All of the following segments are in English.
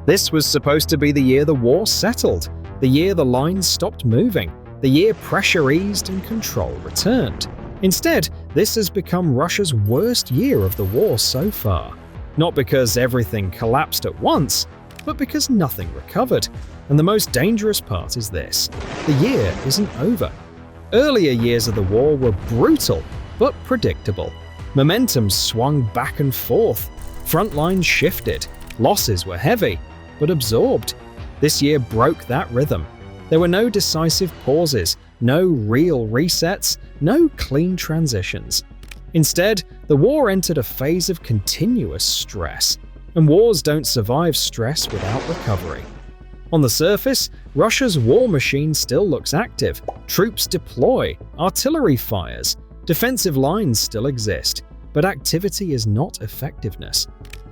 This was supposed to be the year the war settled, the year the lines stopped moving, the year pressure eased and control returned. Instead, this has become Russia's worst year of the war so far. Not because everything collapsed at once, but because nothing recovered. And the most dangerous part is this: the year isn't over. Earlier years of the war were brutal, but predictable. Momentum swung back and forth. Front lines shifted. Losses were heavy, but absorbed. This year broke that rhythm. There were no decisive pauses, no real resets, no clean transitions. Instead, the war entered a phase of continuous stress, and wars don't survive stress without recovery. On the surface, Russia's war machine still looks active. Troops deploy, artillery fires, defensive lines still exist, but activity is not effectiveness.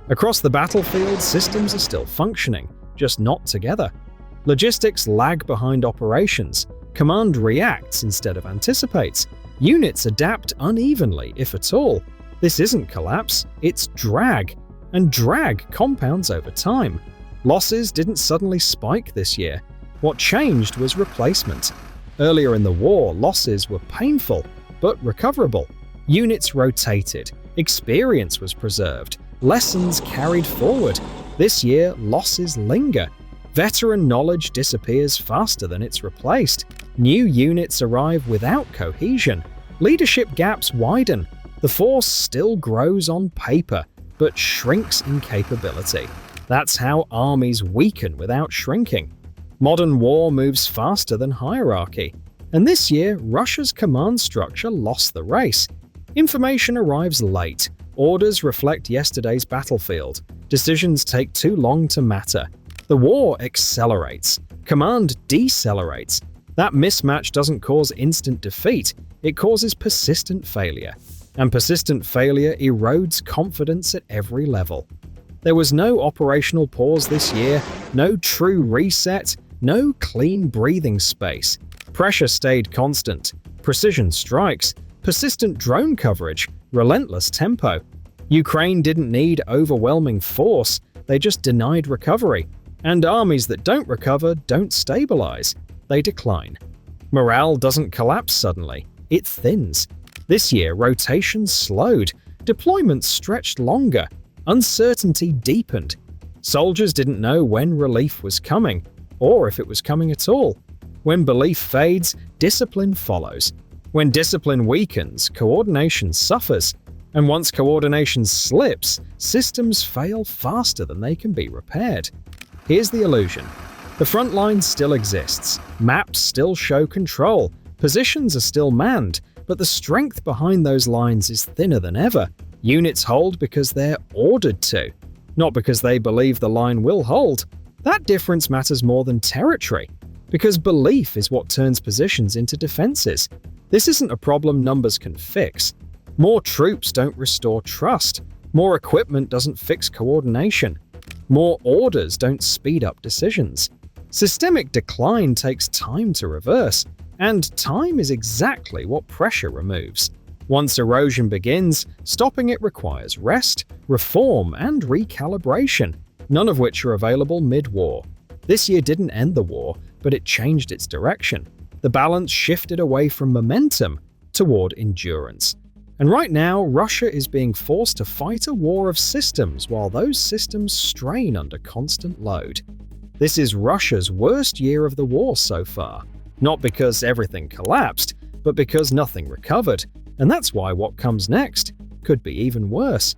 Across the battlefield, systems are still functioning, just not together. Logistics lag behind operations. Command reacts instead of anticipates. Units adapt unevenly, if at all. This isn't collapse, it's drag. And drag compounds over time. Losses didn't suddenly spike this year. What changed was replacement. Earlier in the war, losses were painful, but recoverable. Units rotated. Experience was preserved. Lessons carried forward. This year, losses linger. Veteran knowledge disappears faster than it's replaced. New units arrive without cohesion. Leadership gaps widen. The force still grows on paper, but shrinks in capability. That's how armies weaken without shrinking. Modern war moves faster than hierarchy. And this year, Russia's command structure lost the race. Information arrives late. Orders reflect yesterday's battlefield. Decisions take too long to matter. The war accelerates. Command decelerates. That mismatch doesn't cause instant defeat. It causes persistent failure. And persistent failure erodes confidence at every level. There was no operational pause this year, no true reset, no clean breathing space. Pressure stayed constant. Precision strikes, persistent drone coverage, relentless tempo. Ukraine didn't need overwhelming force, they just denied recovery. And armies that don't recover don't stabilize, they decline. Morale doesn't collapse suddenly, it thins. This year, rotations slowed, deployments stretched longer, uncertainty deepened. Soldiers didn't know when relief was coming, or if it was coming at all. When belief fades, discipline follows. When discipline weakens, coordination suffers. And once coordination slips, systems fail faster than they can be repaired. Here's the illusion. The front line still exists. Maps still show control. Positions are still manned. But the strength behind those lines is thinner than ever. Units hold because they're ordered to, not because they believe the line will hold. That difference matters more than territory, because belief is what turns positions into defenses. This isn't a problem numbers can fix. More troops don't restore trust. More equipment doesn't fix coordination. More orders don't speed up decisions. Systemic decline takes time to reverse, and time is exactly what pressure removes. Once erosion begins, stopping it requires rest, reform, and recalibration, none of which are available mid-war. This year didn't end the war, but it changed its direction. The balance shifted away from momentum toward endurance. And right now, Russia is being forced to fight a war of systems while those systems strain under constant load. This is Russia's worst year of the war so far. Not because everything collapsed, but because nothing recovered. And that's why what comes next could be even worse.